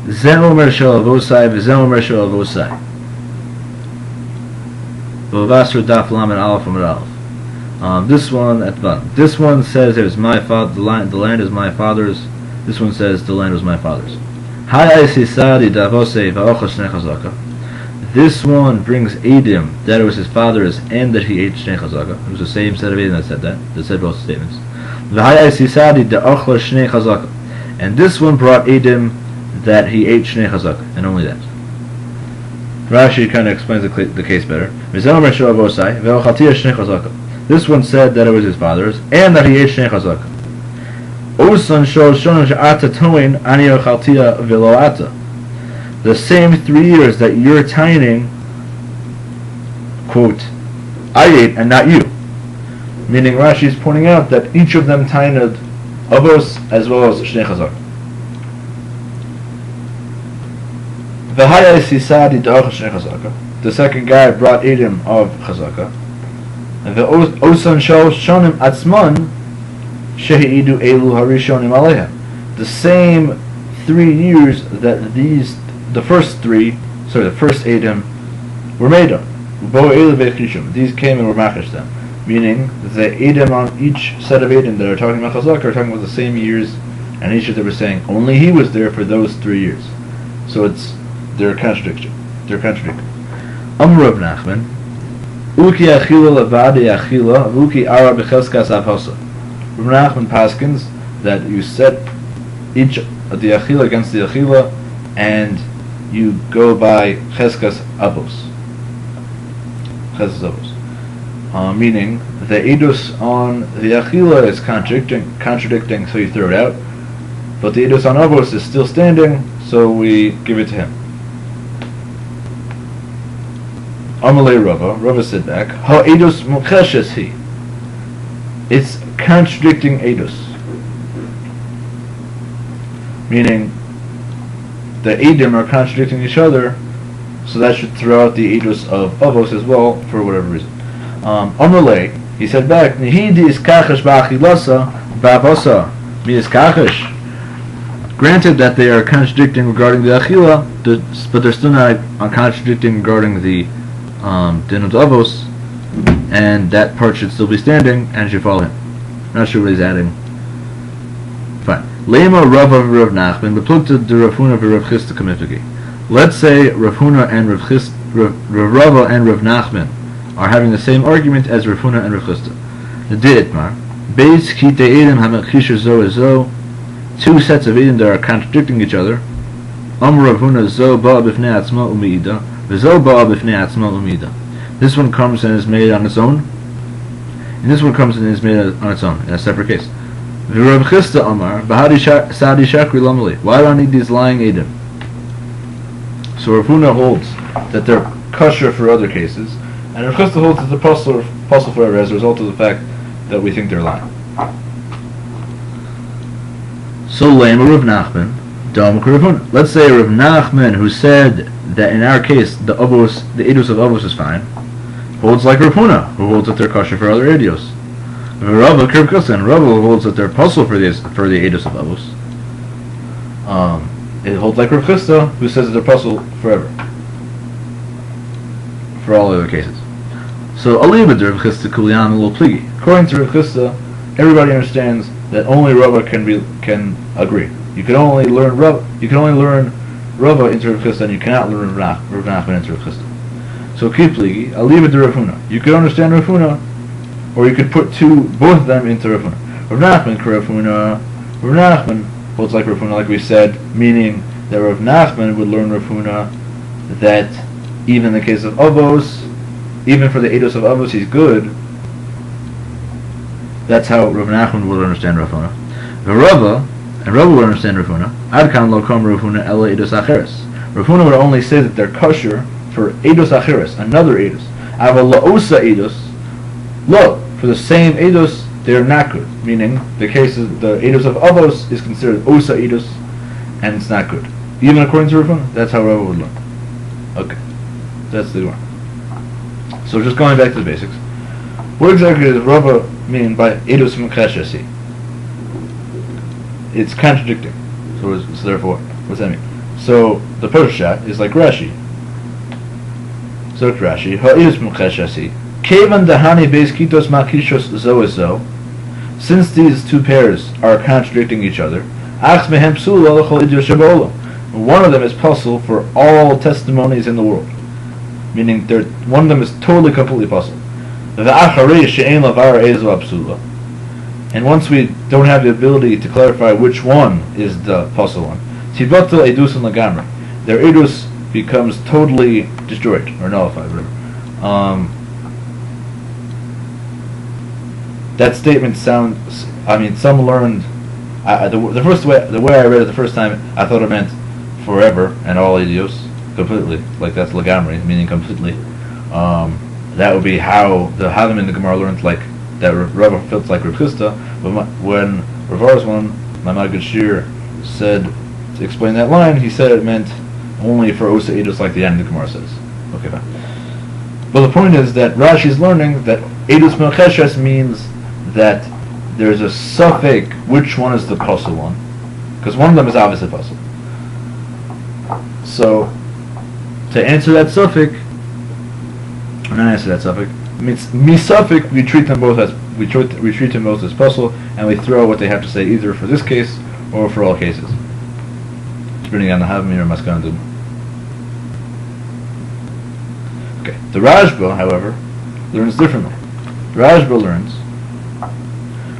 זה אומר של אבוסי וזה אומר של אבוסי. Basra daf lamed aleph amud aleph. This one at the bottom. This one says it was my father. The land is my father's. This one says the land was my father's. This one brings edim that it was his father's and that he ate shnei chazaka. It was the same set of edim that said that. That said both statements. And this one brought edim that he ate shnei chazaka, and only that. Rashi kind of explains the case better. This one said that it was his father's and that he ate shnei chazaka. The same 3 years that you're tining, quote, I ate and not you. Meaning Rashi is pointing out that each of them tined avos as well as shnei chazaka. The second guy brought edim of chazaka. The osan shal shonim atzman shehidu elu harishonim aleha. The same 3 years that the first edim were made on. These came and were machsh them. Meaning the edim on each set of edim that are talking about chazaka are talking about the same years, and each of them were saying only he was there for those 3 years. So they're contradicting. Amr Rav Nachman, Uki achila levadi achila, Uki ara becheskas avhosa. Rav Nachman paskins that you set each of the achila against the achila, and you go by cheskas avos. Meaning the edus on the achila is contradicting, so you throw it out. But the edus on avos is still standing, so we give it to him. Amalei Rava said back, Ha edus mוכחשת he. It's contradicting edus. Meaning the edim are contradicting each other, so that should throw out the edus of avos as well, for whatever reason. Amalei, he said back, Nihidi is kachash ba'achilasa ba'avosa mi is kachash. Granted that they are contradicting regarding the achila, but they're still not contradicting regarding the din of avos, and that part should still be standing and should follow him. Not sure what he's adding. Fine. Lema Rava Rav Nachman, but plug to the Rav Huna Rav Chisda Kamifagi. Let's say Rav Huna and Rav Rava and Rav Nachman are having the same argument as Rav Huna and Rav Chisda. The Deitmar Beis Kite Edim Hamekhisher Zo Zo. 2 sets of edim that are contradicting each other. Amr Rav Huna Zo Ba'a B'fnei Atzma U'Meida V'Zo Ba'a B'fnei Atzma U'Meida. This one comes and is made on its own, and this one comes and is made on its own in a separate case. V'Rav Chisda Amar B'Hadi Sadi Shakri Lamali. Why do I need these lying edim? So Rav Huna holds that they're kosher for other cases, and Rav Chisda holds that they're possible forever as a result of the fact that we think they're lying. So Lema Rav Nachman, Damak Rav Huna. Let's say Rav Nachman, who said that in our case the edus of avos is fine, holds like Rav Huna, who holds that they're kosher for other edus. Rava and Rava holds that they're puzzle for the edus of avos. It holds like Rav Chisda, who says that they're puzzle forever for all other cases. So Alibad Rav Chisda Kulian Lo Pligi. According to Rav Chisda, everybody understands that only Rava can agree. You can only learn Rava into Rav Chisda, and you cannot learn Rav Nachman into Rav Chisda. So Kipligi, I'll leave it to Rav Huna. You could understand Rav Huna, or you could put both of them into Rav Huna. Rav Nachman holds like Rav Huna, like we said, meaning that Rav Nachman would learn Rav Huna that even in the case of avos, even for the edus of avos, he's good. That's how Rav Nachman would understand Rav Huna. Rava would understand Rav Huna. Adkan lo kom Rav Huna ela edus acheres. Rav Huna would only say that they're kosher for edus acheres, another edus. Aval la'osa edus, lo, for the same edus, they're not good. Meaning, the edus of avos is considered osa edus, and it's not good. Even according to Rav Huna, that's how Rava would learn. Okay, that's the one. So just going back to the basics. What exactly does Rava mean by edus mוכחשת? It's contradicting. So therefore, what's that mean? So the Pshat is like Rashi. So Rashi, ha'idus mukashasi, kevan dahani beis kitos makishos zo. Since these two pairs are contradicting each other, ach mehem psula l'chol idus sheba'olam. One of them is puzzle for all testimonies in the world, meaning one of them is totally completely puzzle. V'acharei she'ein lavar ezo psula. And once we don't have the ability to clarify which one is the puzzle one, tibatel edus and lagamri, their edus becomes totally destroyed or nullified, whatever. That statement sounds. I mean, some learned. The way I read it the first time, I thought it meant forever and all edios completely. Like that's lagamri, meaning completely. That would be how the Hadim in the Gemara learned like that. Rava felt like Rav Chisda, but when Rav one, my Maggid Shiur, said to explain that line, he said it meant only for Osa Eidos like the end of the Gemara says. Okay, fine. But the point is that Rashi is learning that Eidos Mokacheshes means that there's a suffix which one is the puzzle one, because one of them is obviously puzzle. So to answer that suffix, or not answer that suffix, means misuffic we treat them both as puzzle, and we throw what they have to say either for this case or for all cases. Depending on the Havamir or Maskandu. Okay. The Rashba, however, learns differently. The Rashba learns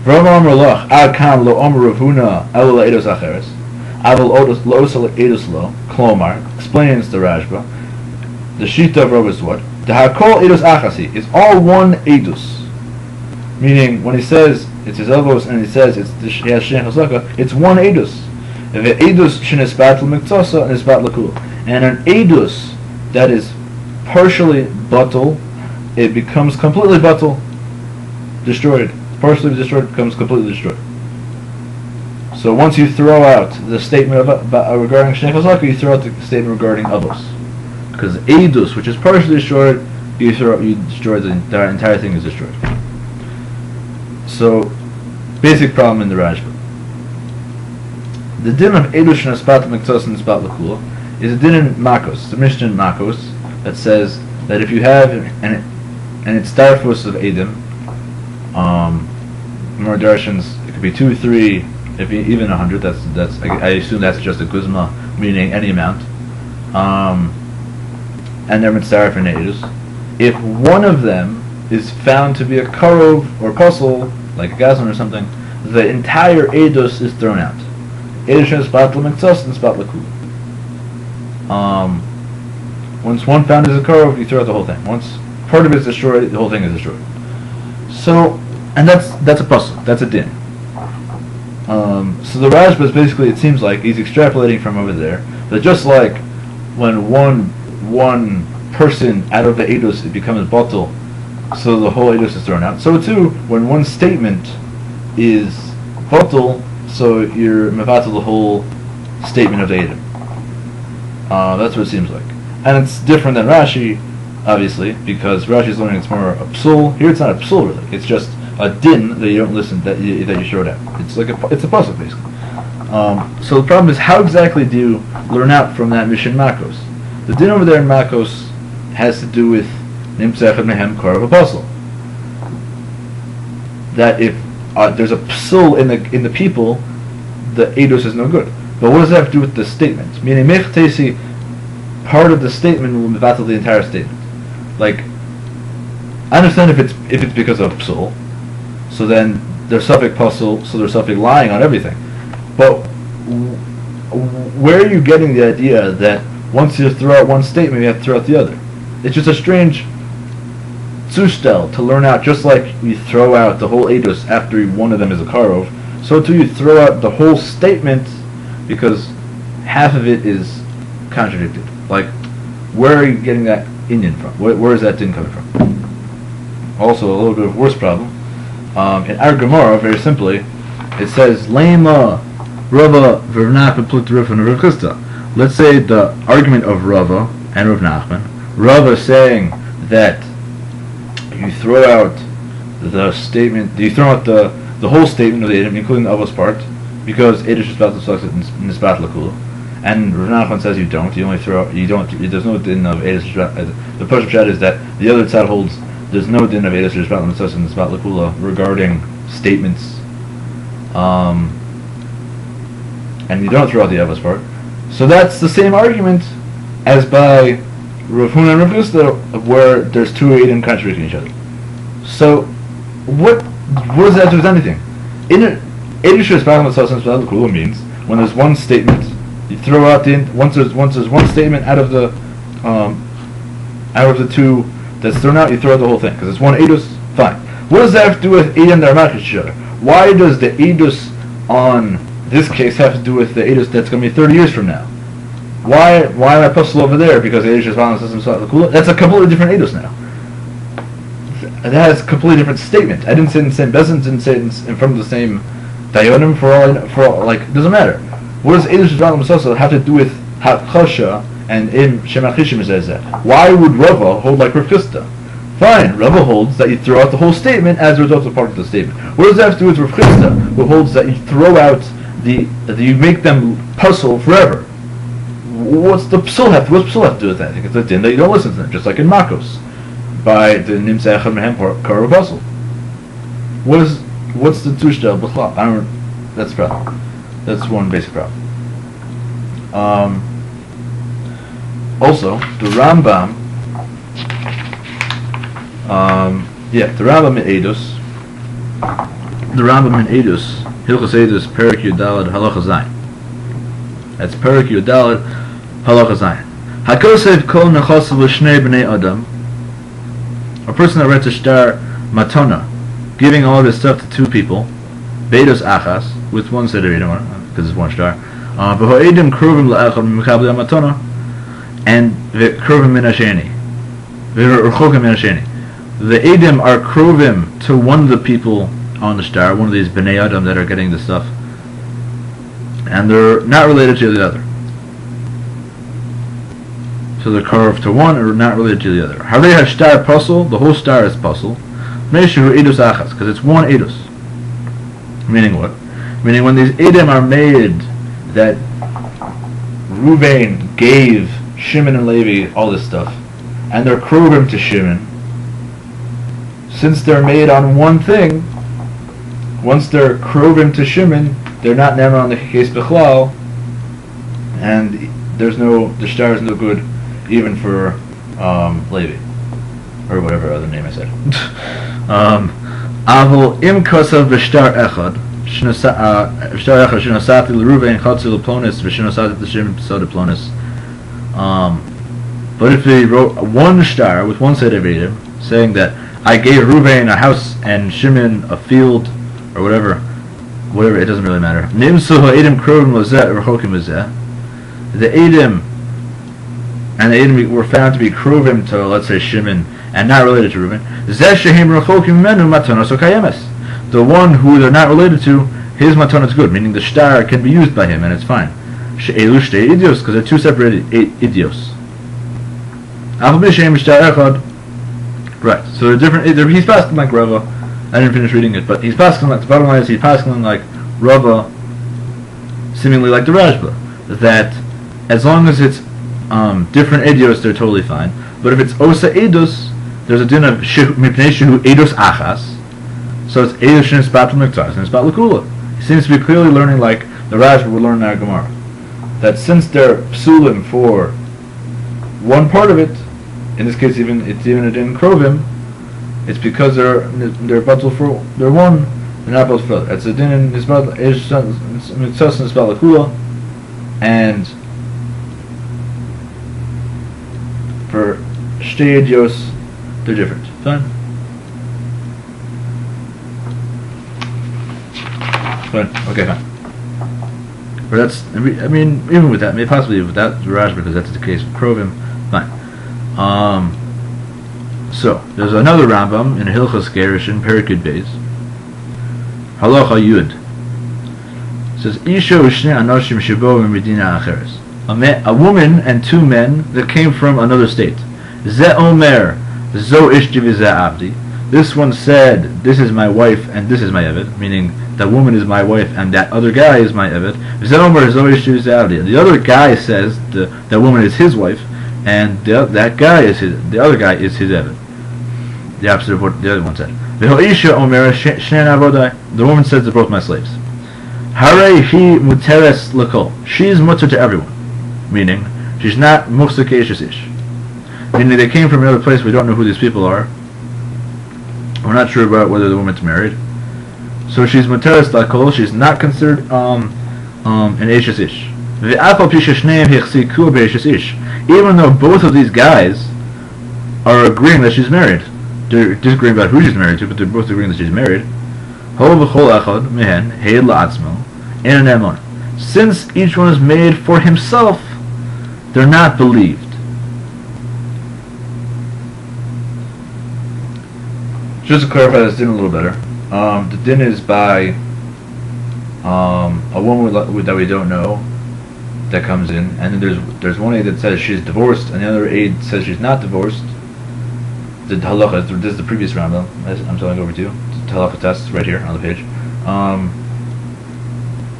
Rav Amar Lach Ad Kam Lo Amar Rav Huna Elo Eidos Acheres Aval Lo Osel Eidos Lo Klomar explains the Rashba. The Shita of Rav is what? The Hakol Eidos Achasi is all one Eidos. Meaning, when he says it's his elbows and he says he has Shen Chazaka, it's one Eidos. If an Eidos Shenisbat L'Miktosa and Nisbat L'Kul, and an Eidos that is partially batal, it becomes completely batal, destroyed. Partially destroyed becomes completely destroyed. So once you throw out the statement regarding Shnei Chazaka, you throw out the statement regarding Avos. Because Eidus, which is partially destroyed, you destroy the entire thing is destroyed. So, basic problem in the Rashba. The din of Eidus Shnaspat Miktos and Spat L'Kula is a din in Makos, the Mishnah in Makos, that says that if you have and it's darfus of Eidim, more darshans, it could be 2, 3, if even 100. That's I assume that's just a guzma, meaning any amount. And they're mitzaref and eidus. If one of them is found to be a karov or puzzle, like a gazlan or something, the entire eidus is thrown out. Eidus is spat l'miktos and spat l'kul. Once one found is a karov, you throw out the whole thing. Once part of it is destroyed, the whole thing is destroyed. So, and that's a puzzle. That's a din. So the Rashba is basically, it seems like he's extrapolating from over there that just like when one person out of the edus it becomes batal, so the whole edus is thrown out. So too, when one statement is batal, so you're mevatel the whole statement of the edus. That's what it seems like, and it's different than Rashi, obviously, because Rashi's learning it's more a psul. Here it's not a psul really. It's just a din that you don't listen that you throw it out. It's like it's a puzzle basically. So the problem is how exactly do you learn out from that mission Makos? The din over there in Makos has to do with nimtzech and mehem kar of a puzzle. That if there's a psul in the people, the edus is no good. But what does that have to do with the statement? Meaning mechtesi, part of the statement will mevatel the entire statement. Like, I understand if it's because of psul, so then there's suffix puzzle, so there's suffix lying on everything. But where are you getting the idea that once you throw out one statement, you have to throw out the other? It's just a strange zustel to learn out, just like you throw out the whole edus after one of them is a karov, so too you throw out the whole statement because half of it is contradicted. Like, where are you getting that Indian from? Where is that din coming from? Also, a little bit of worse problem. In our Gemara, very simply, it says Lema Rava Vernach Plut Rif and Rav Chisda. Let's say the argument of Rava and Rav Nachman. Rava saying that you throw out the statement, you throw out the whole statement of the Edom, including the Avos part, because Edish is about to sucks in Nisbat Lakula. And Rav Nachman says you don't. You only throw. You don't. There's no din of edus. The push chat is that the other side holds there's no din of edus rishvat l'mitzvos and tzvat l'kula regarding statements. And you don't throw out the avos part. So that's the same argument as by Rav Huna and Rav Chisda, where there's two eidim contradicting each other. So what does that do with anything? Edus rishvat l'mitzvos and tzvat l'kula means when there's one statement, you throw out the once there's one statement out of the two that's thrown out, you throw out the whole thing because it's one edus. Fine. What does that have to do with edus that are matched each other? Why does the edus on this case have to do with the edus that's going to be 30 years from now? Why am I puzzled over there? Because edus is found in the system. That's a completely different edus now. It has a completely different statement. I didn't say it in the same bezin, didn't say it in front of the same dayonim for all like it doesn't matter. What does edus Misosa have to do with Hakosha and Im Shemachishim Zezeh? Why would Rava hold like Rav Chisda? Fine, Rava holds that you throw out the whole statement as a result of part of the statement. What does that have to do with Rav Chisda, who holds that you throw out you make them puzzle forever? What's psul have to do with that? I think it's a din that you don't listen to them, just like in Makos, by the Nimsa Echad Mehem Kar puzzle. What's the tushta b'chlal? That's the problem. That's one basic problem. Also, the Rambam, the Rambam in Edus, Hilchos Edus, Perek Yudalad, Halacha Zayin. That's Perek Yudalad, Halacha Zayin. Hakosev kol nechosav l'shnei b'nei Adam. A person that writes a shtar matona, giving all of his stuff to two people, Beidos Achas, with one set of Edom, because it's one shtar. V'ho'edim kruvim la'echad m'mekabli ha'matona, and v'kruvim min ha'sheni. V'rchokim min ha'sheni. The Edom are kruvim to one of the people on the shtar, one of these bnei Adam that are getting the stuff, and they're not related to the other. So they're carved to one or not related to the other. Harei ha'shtar puzzle, the whole star is puzzle. Meishu edus achas, because it's one edus. Meaning what? Meaning when these edom are made that Ruvain gave Shimon and Levi all this stuff, and they're kruvim to Shimon, since they're made on one thing, once they're kruvim to Shimon, they're not never on the case bechlal, and the shtar is no good even for Levi, or whatever other name I said. Avol im kosav b'shtar echad b'shtar echad shenosati l'Ruvain chatzi l'plonis v'shenosati l'Shimon p'sod l'plonis. But if he wrote one shtar with one set of Edom, saying that I gave Ruvain a house and Shimon a field, or whatever, it doesn't really matter. Nimsu ha'edom krovim l'zeh v'chokim l'zeh. The Edom and the Edom were found to be krovim to, let's say, Shimon, and not related to Reuben. Zeh shehim rechokim menu matonos okayemes. The one who they're not related to, his matonos is good, meaning the shtar can be used by him and it's fine. She'elu shtei idios, because they're two separate idios. Right, so they're different. He's passing like Rava. I didn't finish reading it, but he's passing like, the bottom line is he's passing like Rava, seemingly like the Rashba, that as long as it's different idios, they're totally fine. But if it's osa edus, there's a din of mipnei shehu edus achas, so it's edus shenisbat l'miktas and nisbat l'kula. He seems to be clearly learning like the Rashba would learn in our Gemara, that since they're psulim for one part of it, in this case even a din krovim, it's because they're batul for they're one, they're not batul for other. It's a din in nisbat l'miktas and nisbat l'kula, and for shtei idios, they're different. Fine. Okay, fine. But that's, I mean, even with that, maybe possibly without the Raj, because that's the case with Krovim. Fine. So there's another Rambam in Hilchos Girושין, Perikid Beis. Halacha Yud. It says, Isha u'shnei anoshim shebo medina acheres. A woman and two men that came from another state. Ze omer, zo ishti v'ze abdi. This one said, this is my wife and this is my Eved, meaning that woman is my wife and that other guy is my eved. The other guy says that woman is his wife and the other guy is his eved. The opposite of what the other one said. The woman says they're both my slaves. She's mutter to everyone, meaning she's not muksa ish. Meaning they came from another place. We don't know who these people are. We're not sure about whether the woman's married. So she's muteres lakol. She's not considered an eshes ish. Even though both of these guys are agreeing that she's married, they're disagreeing about who she's married to, but they're both agreeing that she's married. Since each one is made for himself, they're not believed. Just to clarify this din a little better, the din is by a woman that we don't know that comes in, and then there's one aid that says she's divorced, and the other aid says she's not divorced. The halacha, this is the previous Rambam I'm telling over to you. The halacha test right here on the page.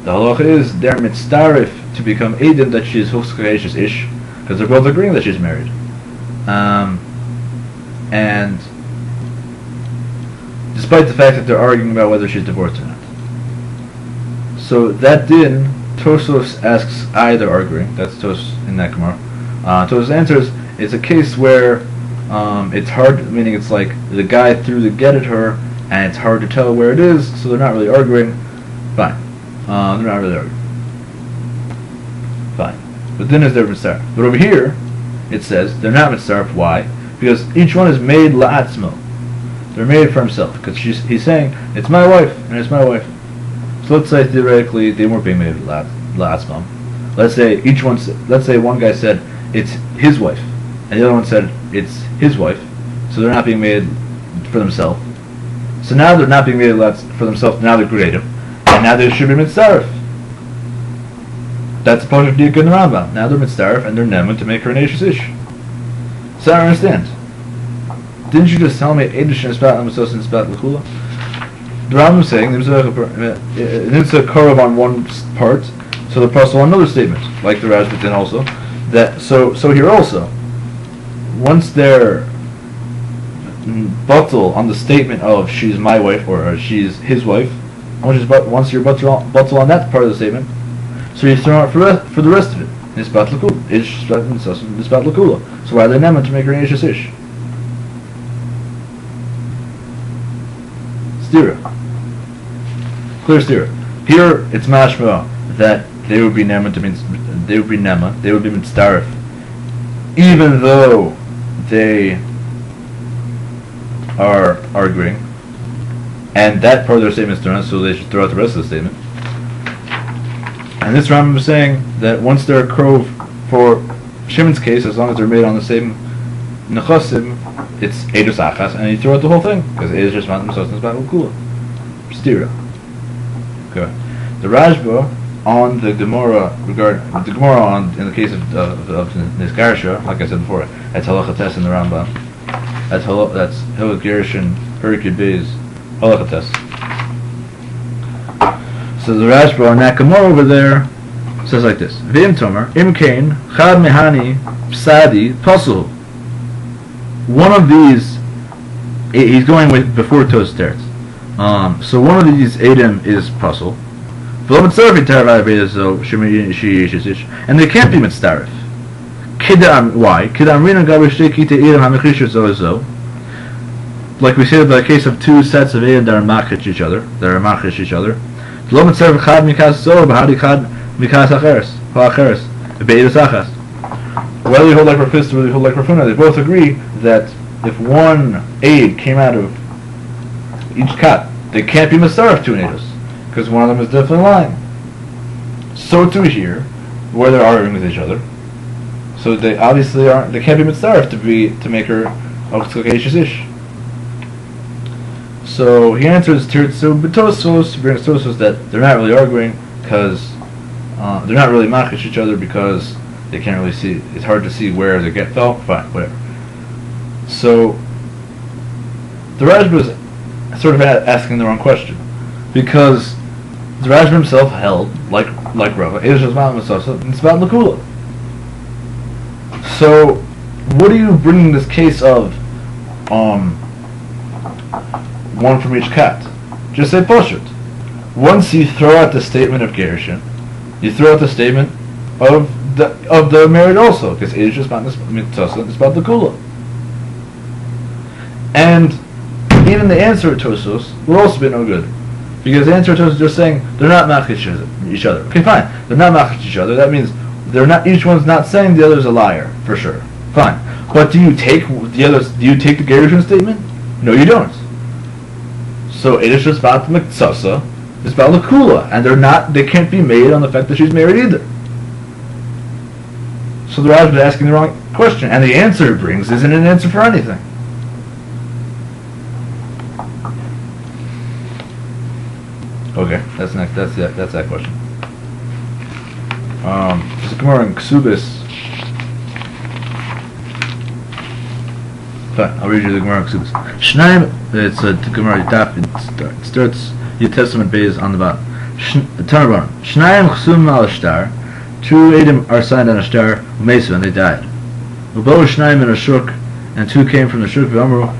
The halacha is they're mitzdarif to become aidin that she's hukskayeshes ish, because they're both agreeing that she's married. And despite the fact that they're arguing about whether she's divorced or not. So that din, Tosos asks either arguing. That's Tos in that Gemara. Tosos answers, it's a case where it's hard, meaning it's like the guy threw the get at her, and it's hard to tell where it is, so they're not really arguing. Fine. They're not really arguing. Fine. But then is they're mitzaref. But over here, it says they're not mitzaref. Why? Because each one is made la'atzmo. They're made for himself. Because he's saying, it's my wife, and it's my wife. So let's say theoretically they weren't being made la'atzmo. Let's say one guy said it's his wife, and the other one said it's his wife. So they're not being made for themselves. So now they're not being made for themselves. Now they're creative, and now they should be mitzaref. That's a part of Diyuk in the Rambam. Now they're mitzaref and they're neman to make her an eshes ish. So I don't understand. Didn't you just tell me Edish and Spat and Vattoos and Spat L'Kula? The Rambam is saying there's a korov on one part, so the Pasuk on another statement, like the Raj, but then also that so here also, once they're buttal on the statement of she's my wife or she's his wife, once you're buttal on that part of the statement, so you throw out for the rest of it. Nisbat L'Kula, Ish Nisbat L'Kula. So why are they neman to make her an eshes ish? Stira. Clear stira. Here it's mashma that they would be neman they would be mitzdarif, even though they are arguing, and that part of their statement is thrown out, so they should throw out the rest of the statement. And this Rambam is saying that once they're a krov for Shimon's case, as long as they're made on the same nechasim, it's edus achas, and you throw out the whole thing because it is just Vattoos about L'Kula. Stira. Okay. The Rashba on the Gemara in the case of this Garsha, like I said before, that's halacha test in the Rambam. That's גירושין Perikid Beis halacha test. So the Rashba on that Gemara over there says like this: V'im Tomer Im Kain Chad Mehani Psadi Pasul. One of these, he's going with before Tos starts. So one of these Adam is Pasul. And they can't be mitzdarif. Why? Like we said, the case of two sets of Adam that are machich each other. Whether you hold like Rafis or whether you hold like Rafuna, they both agree that if one aid came out of each kat, they can't be mitzdarif to an edus, because one of them is definitely lying. So too here, where they're arguing with each other. So they obviously aren't. They can't be mitzdarif to make her oktzokeshes ish. So he answers so Betosos brings Tosos that they're not really arguing because they're not really machish each other because they can't really see. It's hard to see where they fell. Fine, whatever. So the Raj was sort of asking the wrong question, because the Rashba himself held, like Rava, Eidos Shazman Masasa, and it's about Lakula. So, what are you bringing this case of one from each cat? Just say Pashut. Once you throw out the statement of Giroshin, you throw out the statement of the married also, because Eidos Shazman Masasa is about Lakula. And even the answer at Tosos would also be no good. Because the answer at Tosos is just saying they're not machich each other. Okay, fine. They're not machich each other. That means they're not. Each one's not saying the other's a liar for sure. Fine. But do you take the others? Do you take the Giroshin statement? No, you don't. So Eidos Shazman Masasa is about Lakula, and they're not. They can't be made on the fact that she's married either. So the Raj is asking the wrong question, and the answer it brings isn't an answer for anything. Okay, that's next. That's that question. There's a Gemara in Ksubis. Fine, I'll read you the Gemara in Ksubis. Shnaim, it's a Gemara Yitaf. It starts your Testament base on the bottom. Tarban. Shnaim chsum al shtar. Two Edom are signed on a star. Umesu, and they died. Ubo Shnaim in a shuk, and two came from the shuk v'amru.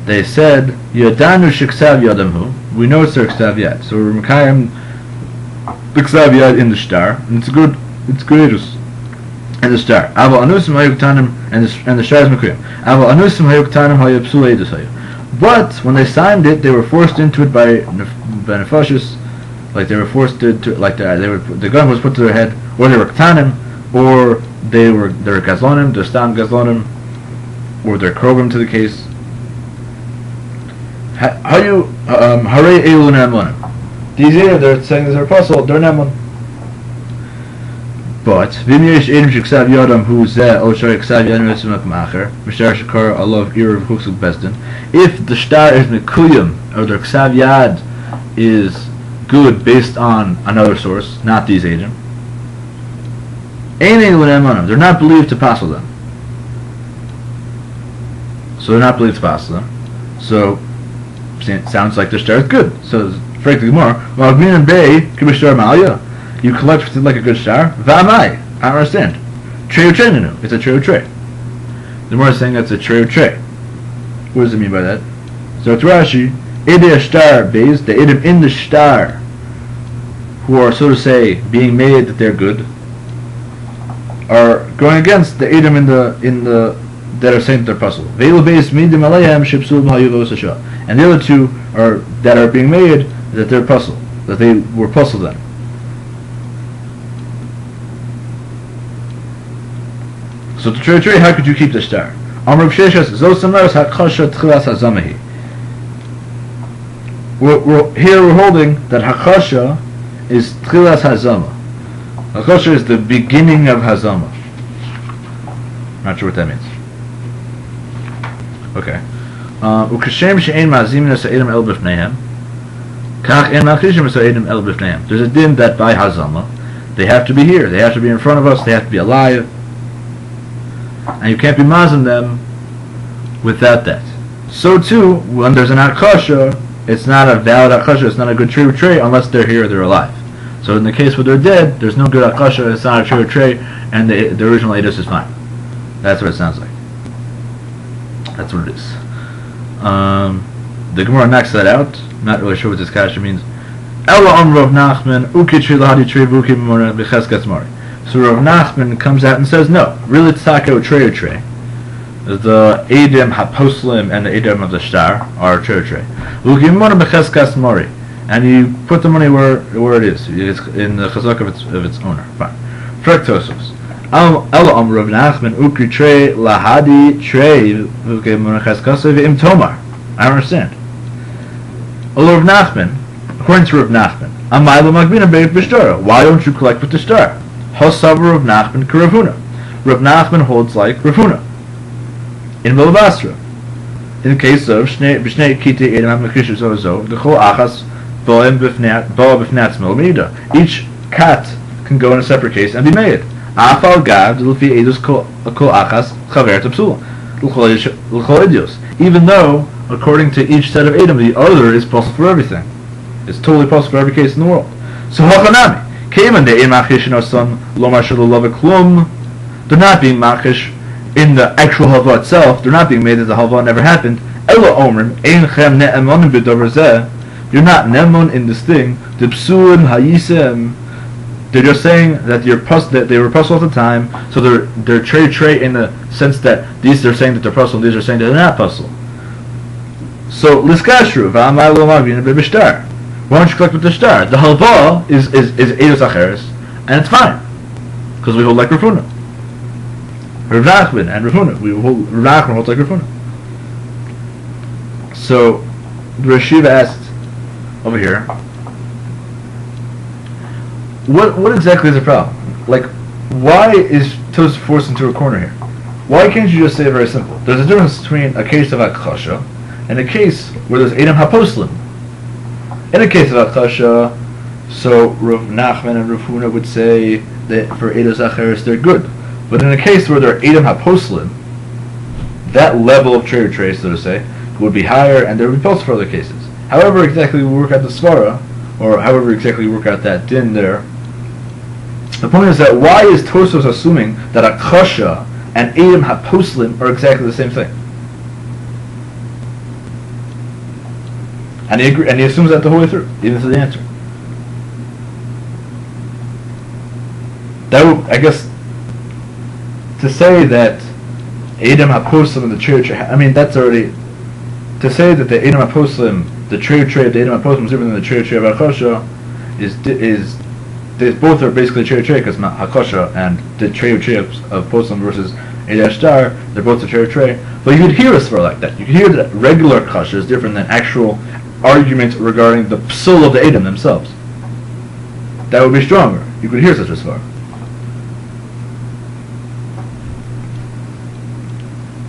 They said, Yadanu shiksav yadamhu. We know it's their ksav yad. So we're mekayim the ksav yad in the star, and it's good edus in the star. Avo anusim hayuktanim, and the star is mekayim. Avo anusim hayuktanim hayapsul edus hayu. But when they signed it, they were forced into it by nefashis, like they were forced to like the gun was put to their head, or they were ktanim, or they were gazlonim, they're stam gazlonim, or they're krogim to the case. How you Hare Elu Nemonim? These here they're saying they're apostle, they're Nemon. But Vimyesh Edom Shiksav Yadam who zeh Oshar Ksav Yadam Yismak Macher, Mishar Shakar Allah Irav Huksuk Besdin. If the star is Mikuyim, or the Ksav Yad is good based on another source, not these Edom, Ein Elu Nemonim, they're not believed to apostle them. So they're not believed to apostle them. So it sounds like the star is good. So, frankly, more. Well, Gmin and Bay, Kibishtar Malia, you collect like a good star. V'amai, I don't understand. Trey or Treninu, it's a trey or tray. The more is saying that's a trey or tray. What does it mean by that? So, it's Rashi, Ede star Bays, the Edom in the star, who are, so to say, being made that they're good, are going against the Edom in the that are saying they're puzzle. And the other two are that are being made that they're puzzle, that they were puzzled then. So to trey, how could you keep the star? Here we're holding that Hakasha is Tchilas Hazama. Hakasha is the beginning of Hazama. Not sure what that means. Okay. Ukashem she'ein ma'azim nesa'edem el b'fneihem, kach en ma'achishim nesa'edem el b'fneihem. There's a din that by Hazama, they have to be here, they have to be in front of us, they have to be alive, and you can't be mazim them without that. So too, when there's an akasha, it's not a valid akasha, it's not a good tree or tray unless they're here or they're alive. So in the case where they're dead, there's no good akasha, it's not a tree or tray, and the original edus is fine. That's what it sounds like. That's what it is. The Gemara knocks that out. Not really sure what this kasha means. Ella Rav Nachman ukitri lahadi trei vukim mora b'cheskas mari. So Rav Nachman comes out and says, no, really it's taka trei or tray. The Edom haposlim and the Edom of the star are trei or tray. Vukim mora b'cheskas mari, and you put the money where it is. It's in the chazak of its owner. Fine. Frektosos. Ella Rav Nachman ukri trei lahadi trei vukim mora b'cheskas v'im tomar. I don't understand. Rav Nachman, according to Rav Nachman, why don't you collect with the star? Hosav Rav Nachman Karavuna. Rav Nachman holds like Rav Huna. In Basra, in the case of B'shnei Kiti Edom HaMakrish Zozo, the Chol Achas Boem B'fnatz Milmida. Each cat can go in a separate case and be made. Afal Gad Lufi Edus Kol Achas Chaver Tapsula L'chol Idios. Even though, according to each set of Edom, the other is possible for everything. It's totally possible for every case in the world. So hachanami. Kevan de machish noson lo mashal love klum. They're not being machish in the actual halva itself. They're not being made that the halva never happened. Ela omrim ein chem ne'emonim b'dover zeh. You're not nemon in this thing. The psulim hayisem. They're just saying that that they were puzzle at the time, so they're trey in the sense that these are saying that they're puzzle, and these are saying that they're not puzzle. So liskashru v'amar lo mavin b'shtar. Why don't you collect with the star? The halva is edus acheres, and it's fine because we hold like Rafuna. Rav Nachman and Rafuna. We hold Rav Nachman holds like Rafuna. So the yeshiva asked over here, what exactly is the problem? Like, why is Tos forced into a corner here? Why can't you just say it very simple? There's a difference between a case of Akasha and a case where there's Edom HaPoslim. In a case of Akasha, so Rav Nachman and Rav Huna would say that for Eidos Acheres they're good. But in a case where they're Edom HaPoslim, that level of trey, so to say, would be higher, and there would be posts for other cases. However exactly we work out the svara, or however exactly we work out that din there, the point is that why is Tosos assuming that Akasha and Edom HaPoslim are exactly the same thing? And he assumes that the whole way through, even to the answer. That would, I guess, to say that Edom HaPoslim and the trey, I mean, that's already, to say that the Edom HaPoslim, the trey of the Edom HaPoslim is different than the trey of Akasha, is they both are basically trey because Hakasha and the trey of Poslim versus Edom Star, they're both the trey. But you could hear a svar like that. You could hear that regular Kasha is different than actual argument regarding the psul of the Edom themselves. That would be stronger. You could hear such a svar.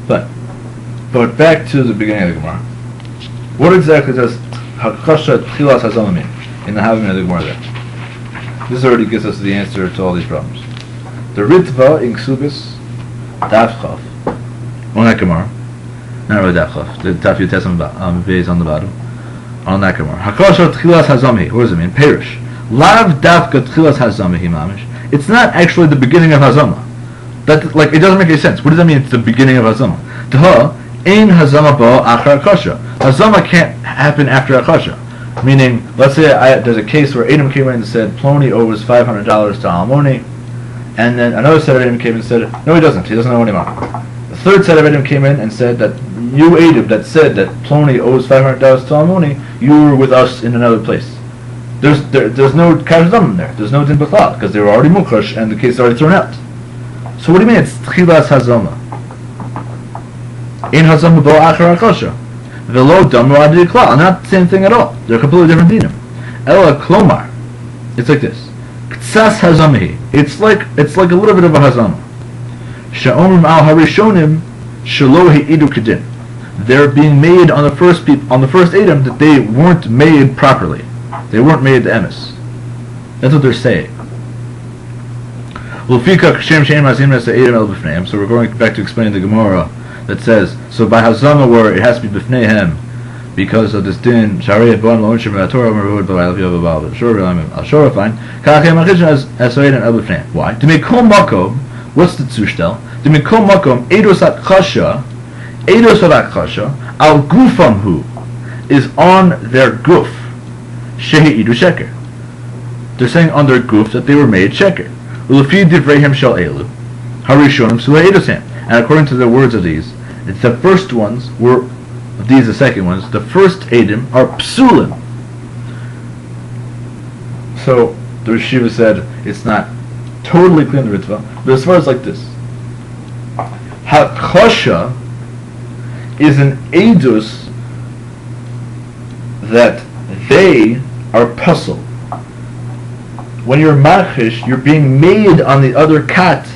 But back to the beginning of the Gemara. What exactly does Hakasha Tchilas Hazama mean in the Havim of the Gemara there? This already gives us the answer to all these problems. The Ritva in Ksubis Daf Chav on that Gemara. Not really Daf Chav. The Daf Yutes is on the bottom. On that Gemara. Hakasha Tchilas Hazami. What does it mean? Perish. Lav Dafka Tchilas Hazami Mamish. It's not actually the beginning of Hazama. That, like, it doesn't make any sense. What does that mean? It's the beginning of Hazama. Taha Ein Hazama Ba Achar Akasha. Hazama can't happen after Akasha. Meaning, let's say there's a case where Edom came in and said Ploni owes $500 to Almoni, and then another set of Edom came in and said, no, he doesn't owe any money. The third set of Edom came in and said that you Edom that said that Ploni owes $500 to Almoni, you were with us in another place. There's no kashdam there. There's no din b'chlal because they were already mukhash and the case is already thrown out. So what do you mean it's tchilas hazama? In hazama bo achar akasha. Velo damu adi klal. Not the same thing at all. They're completely different dinim. Ela klomar. It's like this. Ktsas hazamahi. It's like a little bit of a hazama. Sha'omrim al harishonim shelo heidu kedin. They're being made on the first Edom that they weren't made properly. They weren't made the emes. That's what they're saying. So we're going back to explaining the Gemara that says, so by Hazama where it has to be b'fneihem because of this din, Sharei Bon Lo Onshim Torah Merud B'Vaylav Yavav Al Shor fine. Kachem Achishon as Soid and El b'fneihem. Why? To make kol makom. What's the tzushtel? To make kol makom Eidos Akasha Al Gufam Hu is on their guf. Shehi Idu Sheker. They're saying on their guf that they were made Sheker. Ulefi Divreihem Shal Elu Harishonim Sula Edosam. And according to the words of these, the first ones were these the second ones. The first Edom are psulim. So the yeshiva said it's not totally clear in the Ritva, but as far as like this, Hakasha is an edus that they are puzzle. When you're machish, you're being made on the other kat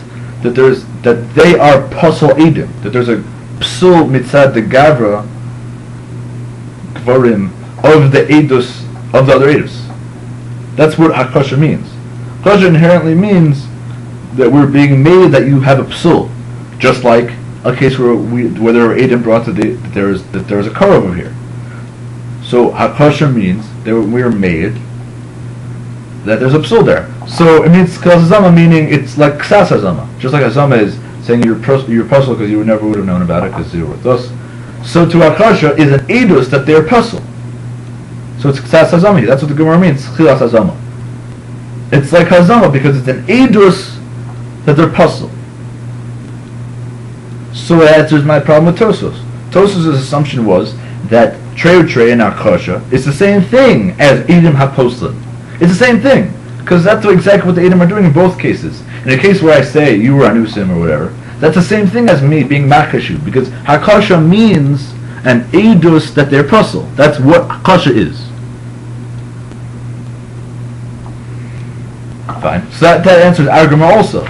that they are puzzle edom, that there's a psul mitzad the gavra gvarim of the edus of the other edus. That's what Akasha means. Akasha inherently means that we're being made that you have a psul, just like a case where there were edom brought that there is a car over here. So Akasha means that we are made that there's a psul there. So it means hazama, meaning it's like ksas hazama. Just like hazama is saying you're puzzle because you never would have known about it because you were with us. So to akasha is an edus that they're puzzle. So it's ksas hazama. That's what the Gemara means. Chilas hazama. It's like hazama because it's an edus that they're puzzle. So it answers my problem with Tosos. Tosos' assumption was that Trey and Akasha is the same thing as Edom HaPoslan. It's the same thing, because that's exactly what the Edom are doing in both cases. In a case where I say you were Anusim or whatever, that's the same thing as me being Makashu, because Akasha means an Edus that they're puzzle. That's what Akasha is. Fine. So that answers our Gemara also.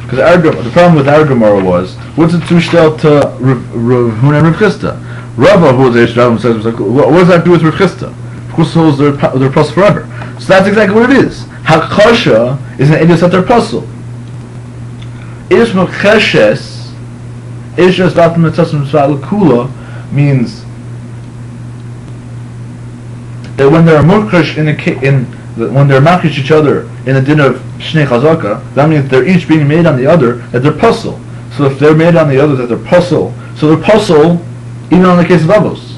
Because the problem with our Gemara was, what's it zustellt to Rav Huna and Rav Chisda? Rava, who was a yeshiva, says, what does that do with Rav Chisda? Of course, holds their plus forever. So that's exactly what it is. Hakasha is an edus at their puzzle. Edus mokcheshet, edus vatam metasim tzvat lekula, means that when they're mokchesh when they're makish each other in the din of shnei chazaka, that means they're each being made on the other that they're puzzle. So if they're made on the other that they're puzzle, so they're puzzle even on the case of avos.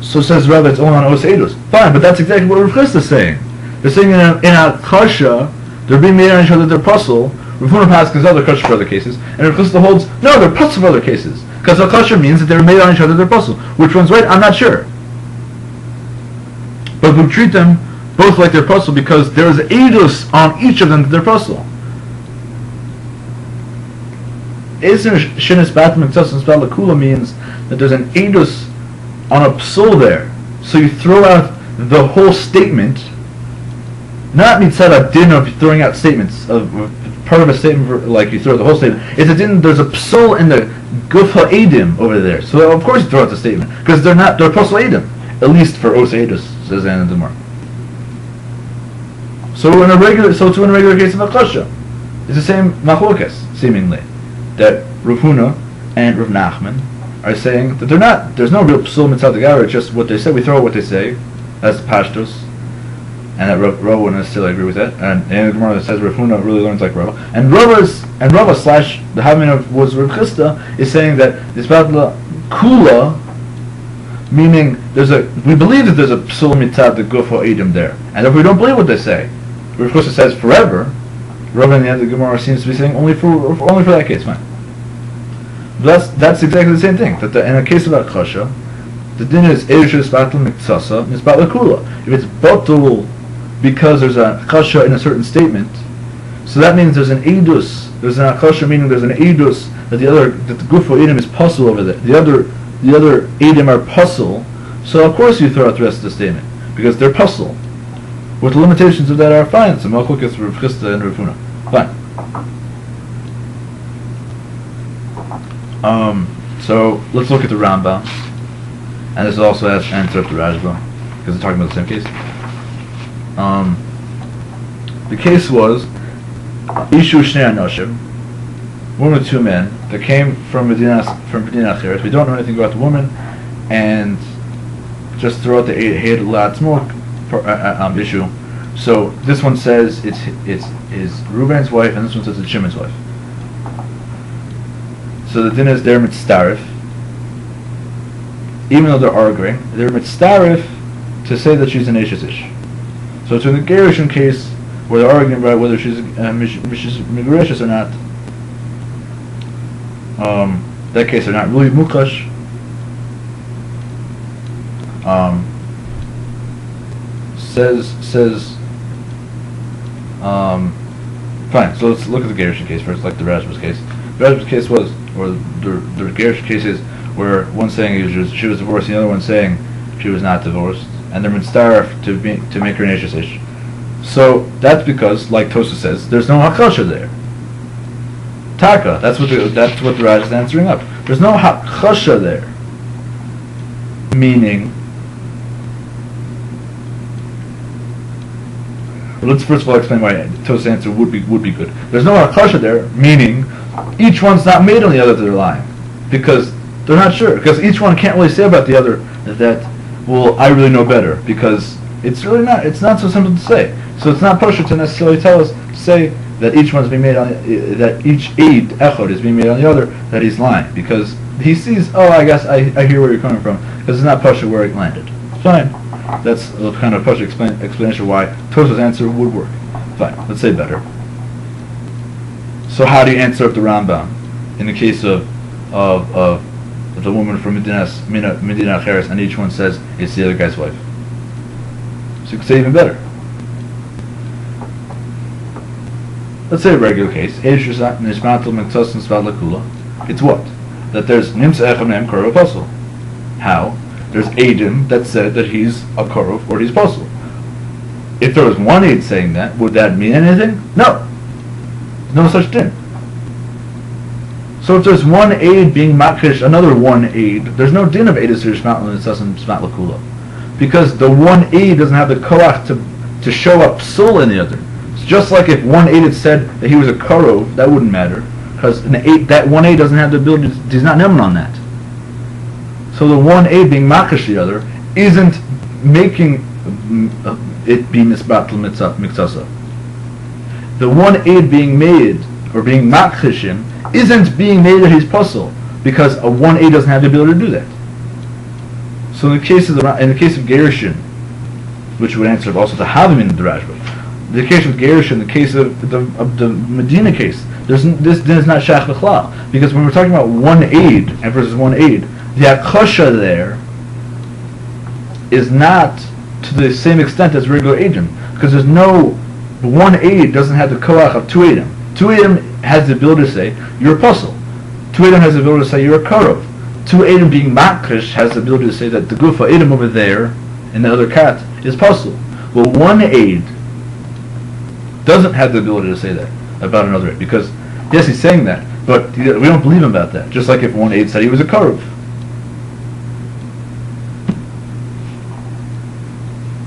So says Rabbi, it's only on os edus. Fine, but that's exactly what Rav Chisda is saying. They're saying in a kasha, they're being made on each other, they're puzzle. Rav Huna Paskin's other kasha for other cases, and Rav Chisda holds, no, they're puzzle for other cases. Because a kasha means that they're made on each other, they're puzzle. Which one's right? I'm not sure. But we treat them both like they're puzzle because there is edus on each of them that they're puzzle. Shinis batman kula means that there's an edus on a psul there. So you throw out the whole statement, not mitzad din of throwing out statements of part of a statement like you throw out the whole statement. It's a din. There's a psul in the guf ha'edim over there. So of course you throw out the statement because they're puzzle edim, at least for os edus. Says Anna Demar. So in a regular case of Akasha, it's the same machlokas, seemingly, that Rav Huna and Rav Nachman are saying that there's no real psul mitzad the it's just what they say. We throw out what they say. That's pashtos, and that Rav wouldn't necessarily agree with that. And the Gemara that says Rav Huna really learns like Rava, and Rava slash the Havmin of was Rav Chisda is saying that this batla kula. Meaning, we believe that there's a psul mitzad the guf ha'edim there, and if we don't believe what they say, of course it says forever. Rav in the end of the Gemara seems to be saying only for that case, fine. That's exactly the same thing. That in a case of akasha, the din is eishus batul mitzasa misbat lekula. If it's batul because there's an akasha in a certain statement, so that means there's an edus. There's an akasha meaning there's an edus that the guf ha'edim is puzzle over there. The other edim are puzzle, so of course you throw out the rest of the statement because they're puzzle. With the limitations of that are fine. So Malchus, Rav Chisda, and Rav Huna, fine. So let's look at the Rambam, and this also has answer up the Rashba because they're talking about the same case. The case was Ishu Shnei Anoshim, woman with two men that came from Medina Acheret. We don't know anything about the woman, and just throw out the Heid Latzmok issue. So this one says it's Reuben's wife, and this one says it's Shimon's wife. So the din is they're mitzdarif, even though they're arguing, they're mitzdarif to say that she's an Ish. So it's in the Girושין case where they're arguing about whether she's Migrashis or not. That case they're not really mukash. Says fine, so let's look at the Girושין case first, like the Rashba's case. The Rashba's case was, or the Girושין cases where one saying she was divorced, the other one saying she was not divorced, and they're mitzdarif to make her an Ish. So that's because, like Tosa says, there's no hakasha there. Taka, that's what the Raj is answering up. There's no hakasha there. Meaning, well, let's first of all explain why Tosa's answer would be good. There's no hakasha there, meaning each one's not made on the other that they're lying, because they're not sure. Because each one can't really say about the other that, well, I really know better, because It's really not. It's not so simple to say. So it's not pushed to necessarily tell us to say that each one's being made on that each aid echod is being made on the other, that he's lying, because he sees, oh, I guess I hear where you're coming from, because it's not pushed where it landed. Fine. That's a kind of pushed explanation why Tos's answer would work. Fine. Let's say better. So how do you answer up the Rambam in the case of the woman from Medina Acheres, and each one says it's the other guy's wife? So you could say even better. Let's say a regular case. It's what? That there's Nimsa Echam Nem Korov Apostle. How? There's Adim that said that he's a Korov or he's Apostle. If there was one aid saying that, would that mean anything? No. No such thing. So if there's one aid being Makrish, another one aid, there's no din of Eidus Rishmat and Smat Lakula. Because the one aid doesn't have the koach to show up psul in the other. It's just like if one aid had said that he was a karov, that wouldn't matter, because that one aid doesn't have the ability to, he's not neman on that. So the one aid being makash the other isn't making it be misbatel mitzasa. The one aid being made or being makashim isn't being made that he's puzzle, because a one aid doesn't have the ability to do that. So in the case of גירושין, which would answer also to Havim in the Rashba, the case of גירושין, the case of the Medina case, this is not shach b'chlal, because when we're talking about one aid and versus one aid, the akasha there is not to the same extent as regular aidim, because there's no one aid doesn't have the koach of two aidim. Two aidim has the ability to say you're a puzzle. Two aidim has the ability to say you're a karov. Two Adam being makrish has the ability to say that the gufa Adam over there in the other cat is puzzle. Well, one aid doesn't have the ability to say that about another aid, because yes, he's saying that, but we don't believe him about that. Just like if one aid said he was a karov.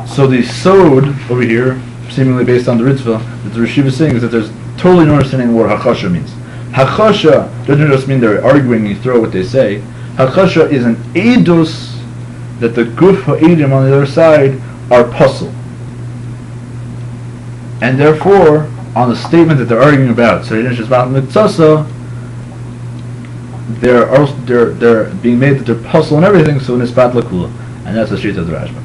So the sod over here, seemingly based on the Ritva, that the Rashiv is saying is that there's totally no understanding of what hakasha means. Hakasha doesn't just mean they're arguing and you throw what they say. Hakasha is an edus that the guf ha'edim on the other side are puzzle, and therefore on the statement that they're arguing about, so they're being made that they're puzzle and everything. So nisbat lakula, and that's the sheet of the Rashba.